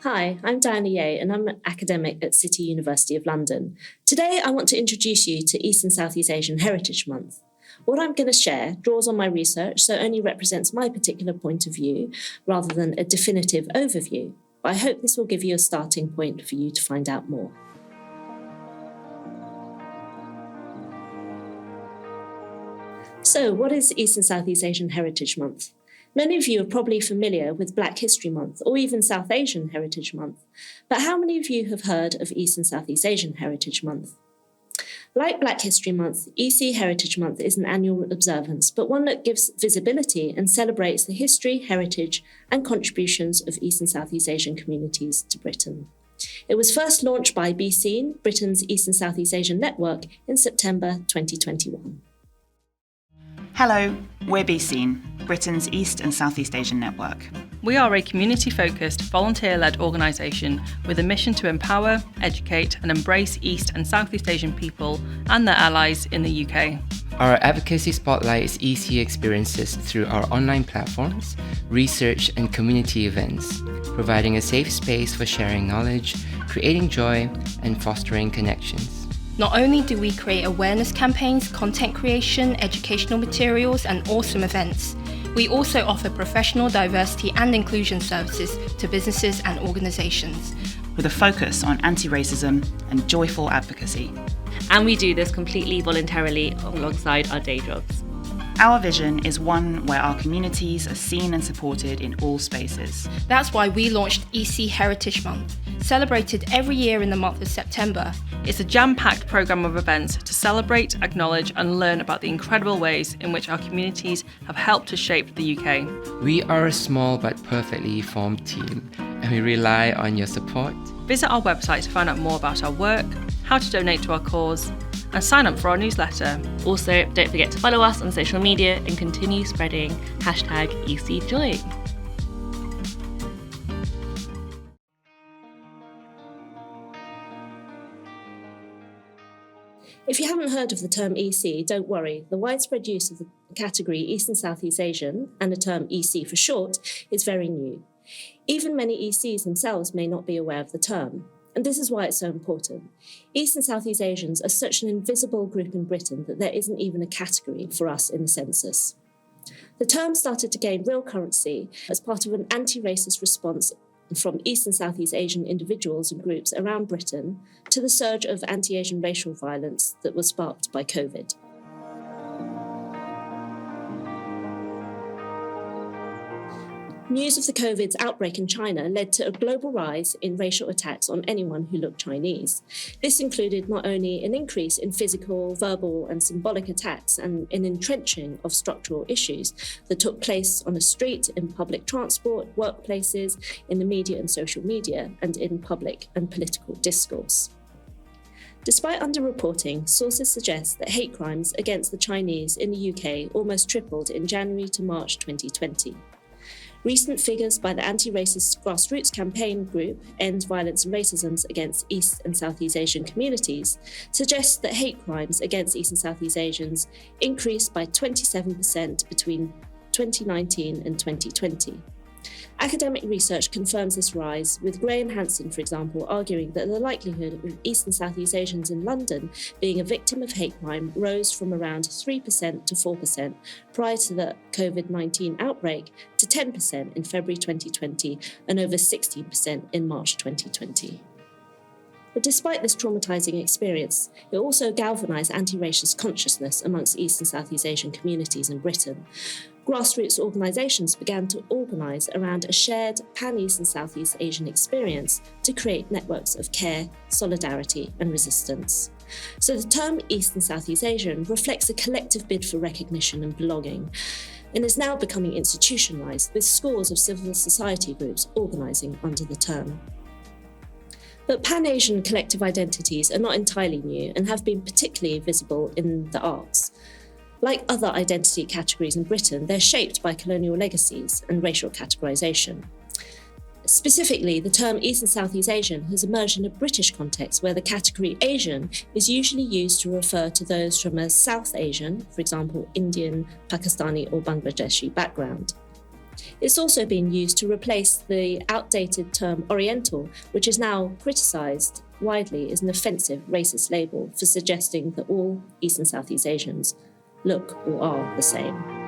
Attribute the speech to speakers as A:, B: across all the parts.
A: Hi, I'm Diana Yeh and I'm an academic at City University of London. Today I want to introduce you to East and Southeast Asian Heritage Month. What I'm going to share draws on my research, so only represents my particular point of view rather than a definitive overview. But I hope this will give you a starting point for you to find out more. So what is East and Southeast Asian Heritage Month? Many of you are probably familiar with Black History Month or even South Asian Heritage Month, but how many of you have heard of East and Southeast Asian Heritage Month? Like Black History Month, EC Heritage Month is an annual observance, but one that gives visibility and celebrates the history, heritage, and contributions of East and Southeast Asian communities to Britain. It was first launched by BSEAN, Britain's East and Southeast Asian network, in September 2021.
B: Hello, we're BSEAN, Britain's East and Southeast Asian network.
C: We are a community-focused, volunteer-led organisation with a mission to empower, educate and embrace East and Southeast Asian people and their allies in the UK.
D: Our advocacy spotlights EC experiences through our online platforms, research and community events, providing a safe space for sharing knowledge, creating joy and fostering connections.
E: Not only do we create awareness campaigns, content creation, educational materials and awesome events, we also offer professional diversity and inclusion services to businesses and organisations.
B: With a focus on anti-racism and joyful advocacy.
F: And we do this completely voluntarily alongside our day jobs.
B: Our vision is one where our communities are seen and supported in all spaces.
E: That's why we launched EC Heritage Month, celebrated every year in the month of September.
C: It's a jam-packed programme of events to celebrate, acknowledge and learn about the incredible ways in which our communities have helped to shape the UK.
D: We are a small but perfectly formed team, and we rely on your support.
C: Visit our website to find out more about our work, how to donate to our cause, and sign up for our newsletter.
F: Also, don't forget to follow us on social media and continue spreading #ECJoy.
A: If you haven't heard of the term EC, don't worry. The widespread use of the category East and Southeast Asian, and the term EC for short, is very new. Even many ECs themselves may not be aware of the term. And this is why it's so important. East and Southeast Asians are such an invisible group in Britain that there isn't even a category for us in the census. The term started to gain real currency as part of an anti-racist response from East and Southeast Asian individuals and groups around Britain to the surge of anti-Asian racial violence that was sparked by COVID. News of the COVID's outbreak in China led to a global rise in racial attacks on anyone who looked Chinese. This included not only an increase in physical, verbal and symbolic attacks and an entrenching of structural issues that took place on the street, in public transport, workplaces, in the media and social media, and in public and political discourse. Despite underreporting, sources suggest that hate crimes against the Chinese in the UK almost tripled in January to March 2020. Recent figures by the anti-racist grassroots campaign group End Violence and Racism against East and Southeast Asian communities suggest that hate crimes against East and Southeast Asians increased by 27% between 2019 and 2020. Academic research confirms this rise, with Gray and Hansen, for example, arguing that the likelihood of East and Southeast Asians in London being a victim of hate crime rose from around 3% to 4% prior to the COVID-19 outbreak to 10% in February 2020 and over 16% in March 2020. But despite this traumatising experience, it also galvanised anti-racist consciousness amongst East and Southeast Asian communities in Britain. Grassroots organisations began to organise around a shared pan-East and Southeast Asian experience to create networks of care, solidarity and resistance. So the term East and Southeast Asian reflects a collective bid for recognition and belonging, and is now becoming institutionalised, with scores of civil society groups organising under the term. But Pan-Asian collective identities are not entirely new and have been particularly visible in the arts. Like other identity categories in Britain, they're shaped by colonial legacies and racial categorisation. Specifically, the term East and Southeast Asian has emerged in a British context where the category Asian is usually used to refer to those from a South Asian, for example, Indian, Pakistani or Bangladeshi background. It's also been used to replace the outdated term Oriental, which is now criticised widely as an offensive racist label for suggesting that all East and Southeast Asians look or are the same.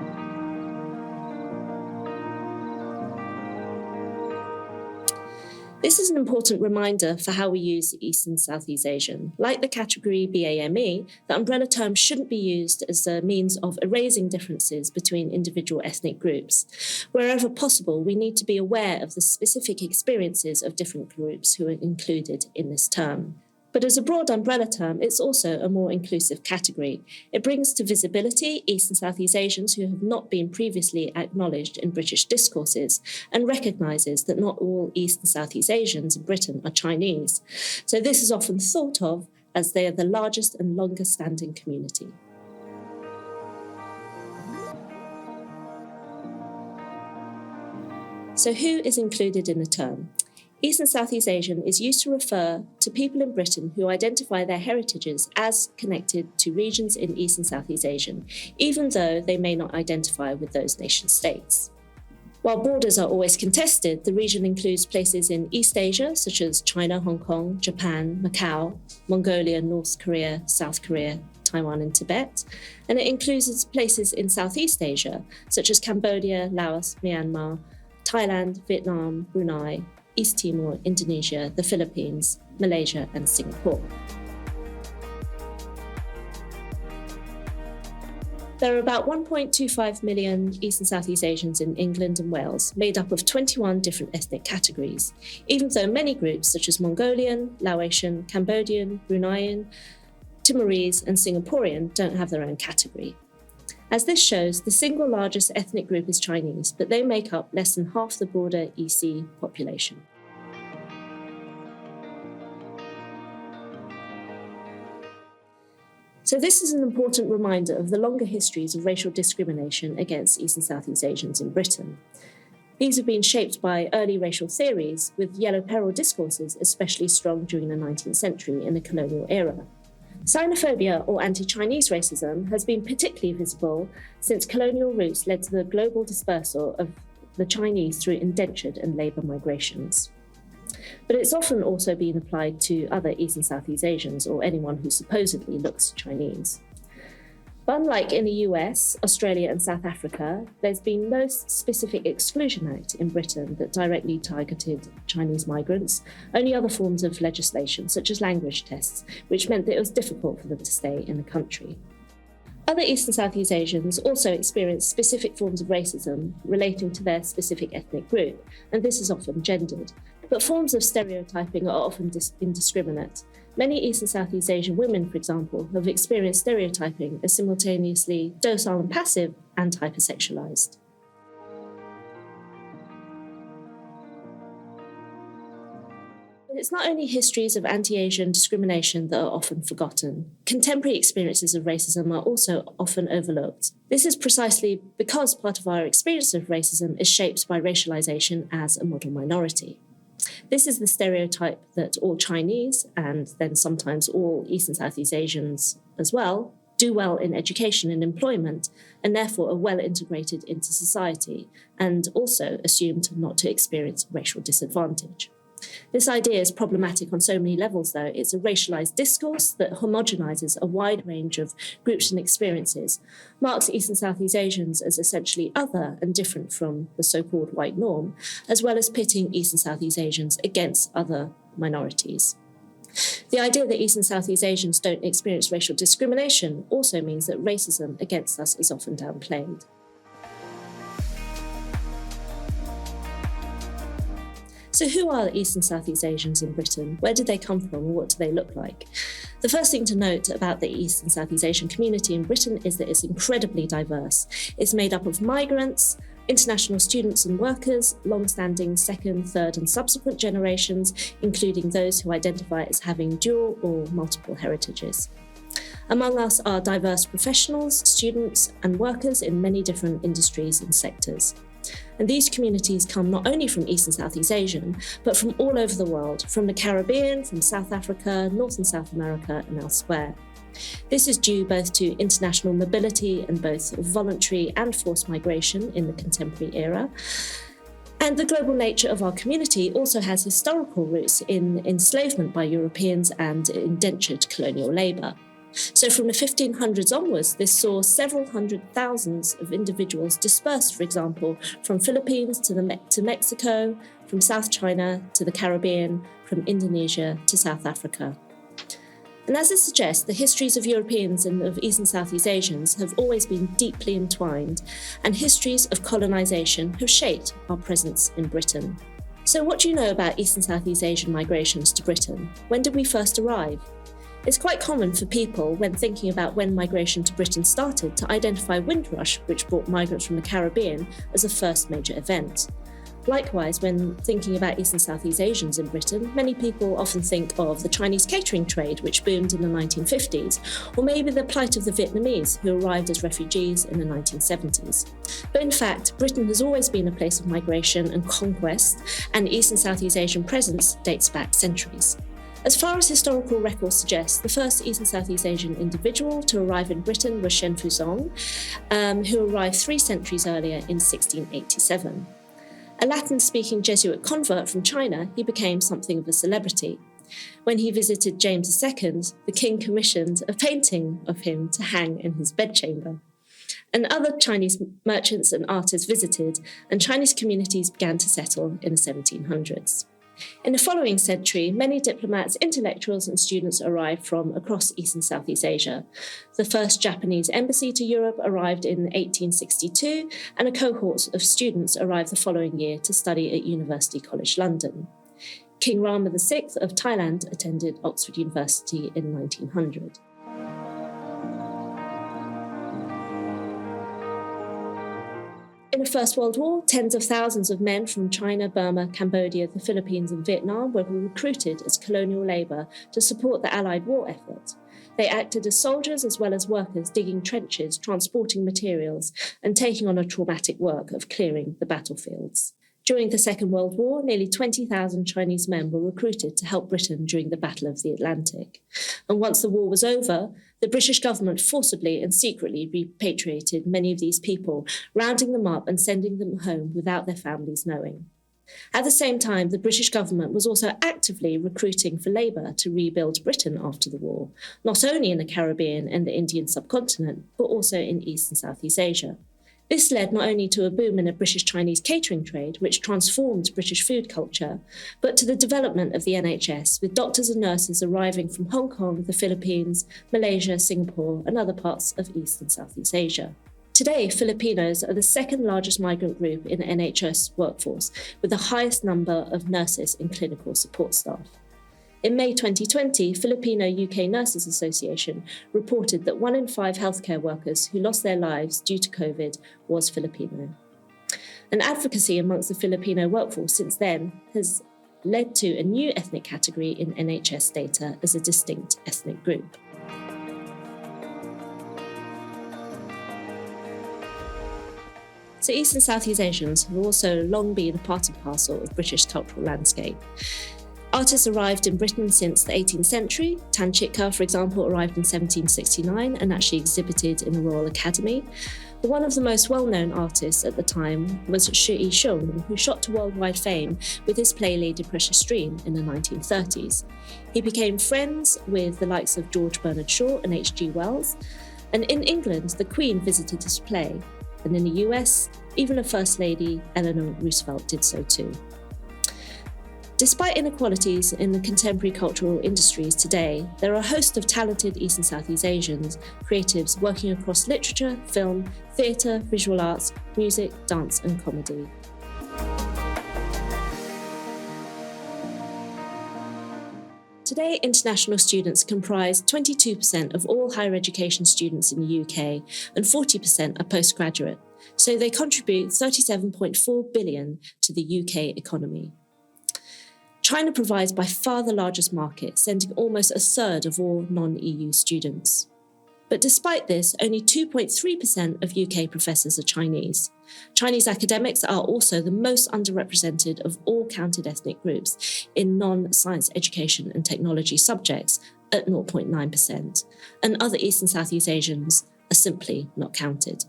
A: This is an important reminder for how we use East and Southeast Asian. Like the category BAME, the umbrella term shouldn't be used as a means of erasing differences between individual ethnic groups. Wherever possible, we need to be aware of the specific experiences of different groups who are included in this term. But as a broad umbrella term, it's also a more inclusive category. It brings to visibility East and Southeast Asians who have not been previously acknowledged in British discourses and recognises that not all East and Southeast Asians in Britain are Chinese. So this is often thought of as they are the largest and longest standing community. So who is included in the term? East and Southeast Asian is used to refer to people in Britain who identify their heritages as connected to regions in East and Southeast Asian, even though they may not identify with those nation states. While borders are always contested, the region includes places in East Asia, such as China, Hong Kong, Japan, Macau, Mongolia, North Korea, South Korea, Taiwan and Tibet, and it includes places in Southeast Asia, such as Cambodia, Laos, Myanmar, Thailand, Vietnam, Brunei, East Timor, Indonesia, the Philippines, Malaysia and Singapore. There are about 1.25 million East and Southeast Asians in England and Wales, made up of 21 different ethnic categories, even though many groups such as Mongolian, Laotian, Cambodian, Bruneian, Timorese and Singaporean don't have their own category. As this shows, the single largest ethnic group is Chinese, but they make up less than half the broader EC population. So this is an important reminder of the longer histories of racial discrimination against East and Southeast Asians in Britain. These have been shaped by early racial theories, with yellow peril discourses especially strong during the 19th century in the colonial era. Sinophobia or anti-Chinese racism has been particularly visible since colonial roots led to the global dispersal of the Chinese through indentured and labour migrations. But it's often also been applied to other East and Southeast Asians or anyone who supposedly looks Chinese. But unlike in the US, Australia and South Africa, there's been no specific exclusion act in Britain that directly targeted Chinese migrants, only other forms of legislation such as language tests, which meant that it was difficult for them to stay in the country. Other East and Southeast Asians also experience specific forms of racism relating to their specific ethnic group, and this is often gendered. But forms of stereotyping are often indiscriminate. Many East and Southeast Asian women, for example, have experienced stereotyping as simultaneously docile and passive and hypersexualized. But it's not only histories of anti-Asian discrimination that are often forgotten. Contemporary experiences of racism are also often overlooked. This is precisely because part of our experience of racism is shaped by racialization as a model minority. This is the stereotype that all Chinese, and then sometimes all East and Southeast Asians as well, do well in education and employment, and therefore are well integrated into society, and also assumed not to experience racial disadvantage. This idea is problematic on so many levels, though. It's a racialized discourse that homogenizes a wide range of groups and experiences, marks East and Southeast Asians as essentially other and different from the so-called white norm, as well as pitting East and Southeast Asians against other minorities. The idea that East and Southeast Asians don't experience racial discrimination also means that racism against us is often downplayed. So who are East and Southeast Asians in Britain? Where did they come from and what do they look like? The first thing to note about the East and Southeast Asian community in Britain is that it's incredibly diverse. It's made up of migrants, international students and workers, long-standing second, third and subsequent generations, including those who identify as having dual or multiple heritages. Among us are diverse professionals, students and workers in many different industries and sectors. And these communities come not only from East and Southeast Asian, but from all over the world, from the Caribbean, from South Africa, North and South America, and elsewhere. This is due both to international mobility and both voluntary and forced migration in the contemporary era. And the global nature of our community also has historical roots in enslavement by Europeans and indentured colonial labour. So from the 1500s onwards, this saw several hundred thousands of individuals dispersed, for example, from Philippines to Mexico, from South China to the Caribbean, from Indonesia to South Africa. And as it suggests, the histories of Europeans and of East and Southeast Asians have always been deeply entwined, and histories of colonisation have shaped our presence in Britain. So what do you know about East and Southeast Asian migrations to Britain? When did we first arrive? It's quite common for people, when thinking about when migration to Britain started, to identify Windrush, which brought migrants from the Caribbean, as the first major event. Likewise, when thinking about East and Southeast Asians in Britain, many people often think of the Chinese catering trade, which boomed in the 1950s, or maybe the plight of the Vietnamese, who arrived as refugees in the 1970s. But in fact, Britain has always been a place of migration and conquest, and East and Southeast Asian presence dates back centuries. As far as historical records suggest, the first East and Southeast Asian individual to arrive in Britain was Shen Fuzhong, who arrived 3 centuries earlier in 1687. A Latin-speaking Jesuit convert from China, he became something of a celebrity. When he visited James II, the king commissioned a painting of him to hang in his bedchamber. And other Chinese merchants and artists visited, and Chinese communities began to settle in the 1700s. In the following century, many diplomats, intellectuals and students arrived from across East and Southeast Asia. The first Japanese embassy to Europe arrived in 1862, and a cohort of students arrived the following year to study at University College London. King Rama VI of Thailand attended Oxford University in 1900. In the First World War, tens of thousands of men from China, Burma, Cambodia, the Philippines and Vietnam were recruited as colonial labour to support the Allied war effort. They acted as soldiers as well as workers digging trenches, transporting materials and taking on a traumatic work of clearing the battlefields. During the Second World War, nearly 20,000 Chinese men were recruited to help Britain during the Battle of the Atlantic. And once the war was over, the British government forcibly and secretly repatriated many of these people, rounding them up and sending them home without their families knowing. At the same time, the British government was also actively recruiting for labour to rebuild Britain after the war, not only in the Caribbean and the Indian subcontinent, but also in East and Southeast Asia. This led not only to a boom in the British-Chinese catering trade, which transformed British food culture, but to the development of the NHS, with doctors and nurses arriving from Hong Kong, the Philippines, Malaysia, Singapore, and other parts of East and Southeast Asia. Today, Filipinos are the second largest migrant group in the NHS workforce, with the highest number of nurses and clinical support staff. In May 2020, Filipino UK Nurses Association reported that 1 in 5 healthcare workers who lost their lives due to COVID was Filipino. And advocacy amongst the Filipino workforce since then has led to a new ethnic category in NHS data as a distinct ethnic group. So East and Southeast Asians have also long been a part and parcel of British cultural landscape. Artists arrived in Britain since the 18th century. Tan Chitka, for example, arrived in 1769 and actually exhibited in the Royal Academy. But one of the most well-known artists at the time was Shi Yishun, who shot to worldwide fame with his play Lady Precious Stream in the 1930s. He became friends with the likes of George Bernard Shaw and H.G. Wells. And in England, the Queen visited his play. And in the US, even the First Lady, Eleanor Roosevelt, did so too. Despite inequalities in the contemporary cultural industries today, there are a host of talented East and Southeast Asians creatives working across literature, film, theatre, visual arts, music, dance and comedy. Today, international students comprise 22% of all higher education students in the UK and 40% are postgraduate, so they contribute 37.4 billion to the UK economy. China provides by far the largest market, sending almost a third of all non-EU students. But despite this, only 2.3% of UK professors are Chinese. Chinese academics are also the most underrepresented of all counted ethnic groups in non-science education and technology subjects, at 0.9%, and other East and Southeast Asians are simply not counted.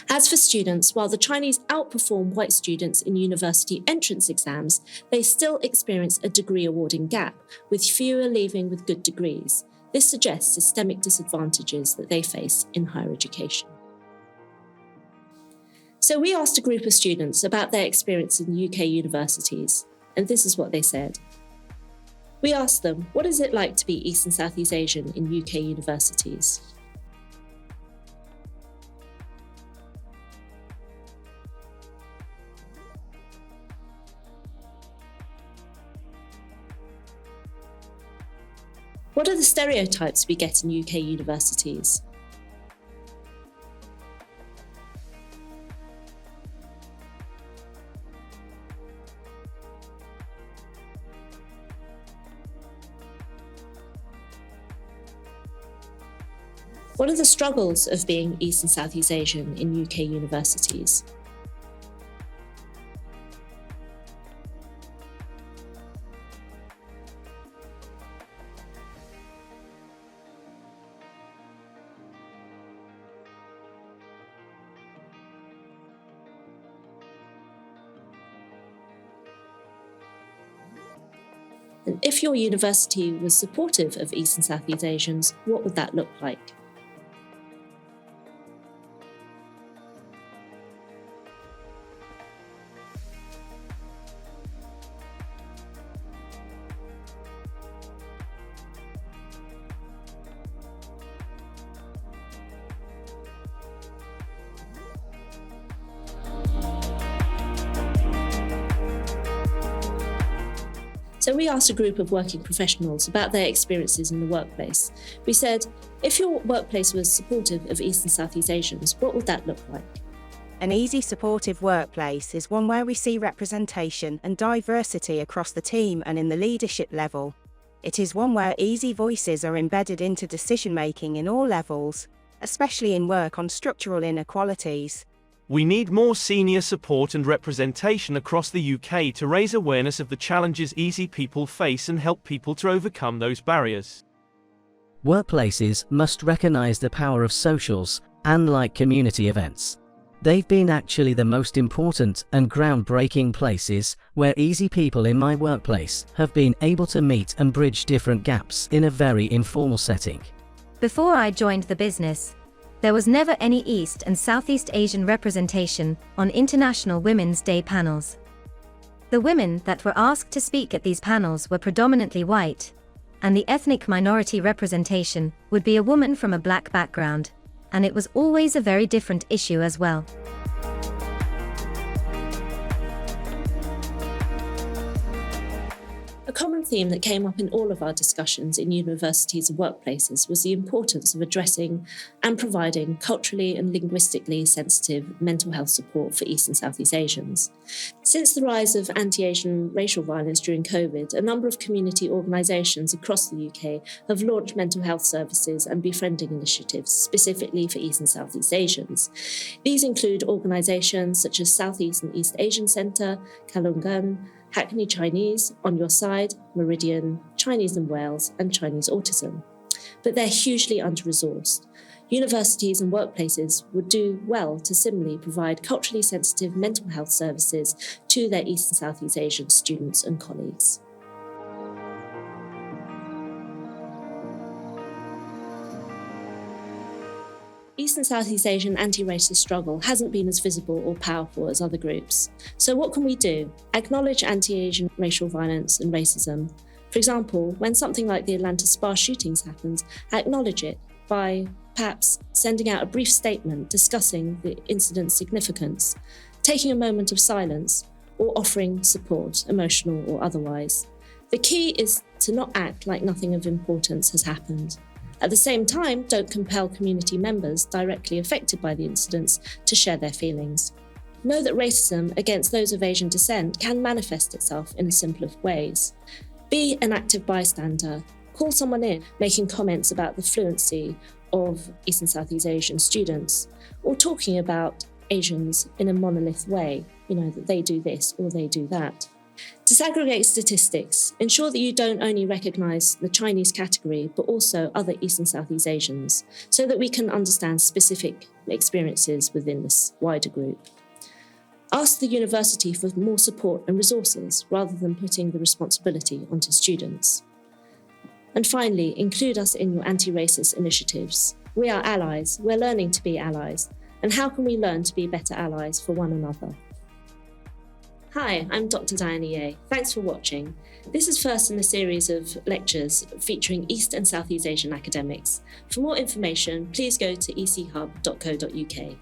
A: As for students, while the Chinese outperform white students in university entrance exams, they still experience a degree awarding gap, with fewer leaving with good degrees. This suggests systemic disadvantages that they face in higher education. So we asked a group of students about their experience in UK universities, and this is what they said. We asked them, what is it like to be East and Southeast Asian in UK universities? What are the stereotypes we get in UK universities? What are the struggles of being East and Southeast Asian in UK universities? And if your university was supportive of East and Southeast Asians, what would that look like? So we asked a group of working professionals about their experiences in the workplace. We said, if your workplace was supportive of East and Southeast Asians, what would that look like?
G: An easy, supportive workplace is one where we see representation and diversity across the team and in the leadership level. It is one where easy voices are embedded into decision-making in all levels, especially in work on structural inequalities.
H: We need more senior support and representation across the UK to raise awareness of the challenges easy people face and help people to overcome those barriers.
I: Workplaces must recognise the power of socials and like community events. They've been actually the most important and groundbreaking places where easy people in my workplace have been able to meet and bridge different gaps in a very informal setting.
J: Before I joined the business, there was never any East and Southeast Asian representation on International Women's Day panels. The women that were asked to speak at these panels were predominantly white, and the ethnic minority representation would be a woman from a black background, and it was always a very different issue as well.
A: A common theme that came up in all of our discussions in universities and workplaces was the importance of addressing and providing culturally and linguistically sensitive mental health support for East and Southeast Asians. Since the rise of anti-Asian racial violence during COVID, a number of community organisations across the UK have launched mental health services and befriending initiatives specifically for East and Southeast Asians. These include organisations such as Southeast and East Asian Centre, Kalungan, Hackney Chinese, On Your Side, Meridian, Chinese in Wales, and Chinese Autism. But they're hugely under-resourced. Universities and workplaces would do well to similarly provide culturally sensitive mental health services to their East and Southeast Asian students and colleagues. East and Southeast Asian anti-racist struggle hasn't been as visible or powerful as other groups. So what can we do? Acknowledge anti-Asian racial violence and racism. For example, when something like the Atlanta Spa shootings happens, acknowledge it by perhaps sending out a brief statement discussing the incident's significance, taking a moment of silence, or offering support, emotional or otherwise. The key is to not act like nothing of importance has happened. At the same time, don't compel community members directly affected by the incidents to share their feelings. Know that racism against those of Asian descent can manifest itself in simple ways. Be an active bystander. Call someone in, making comments about the fluency of East and Southeast Asian students, or talking about Asians in a monolith way, that they do this or they do that. Disaggregate statistics. Ensure that you don't only recognise the Chinese category, but also other East and Southeast Asians, so that we can understand specific experiences within this wider group. Ask the university for more support and resources, rather than putting the responsibility onto students. And finally, include us in your anti-racist initiatives. We are allies, we're learning to be allies, and how can we learn to be better allies for one another? Hi, I'm Dr. Diana Yeh. Thanks for watching. This is first in a series of lectures featuring East and Southeast Asian academics. For more information, please go to eechub.co.uk.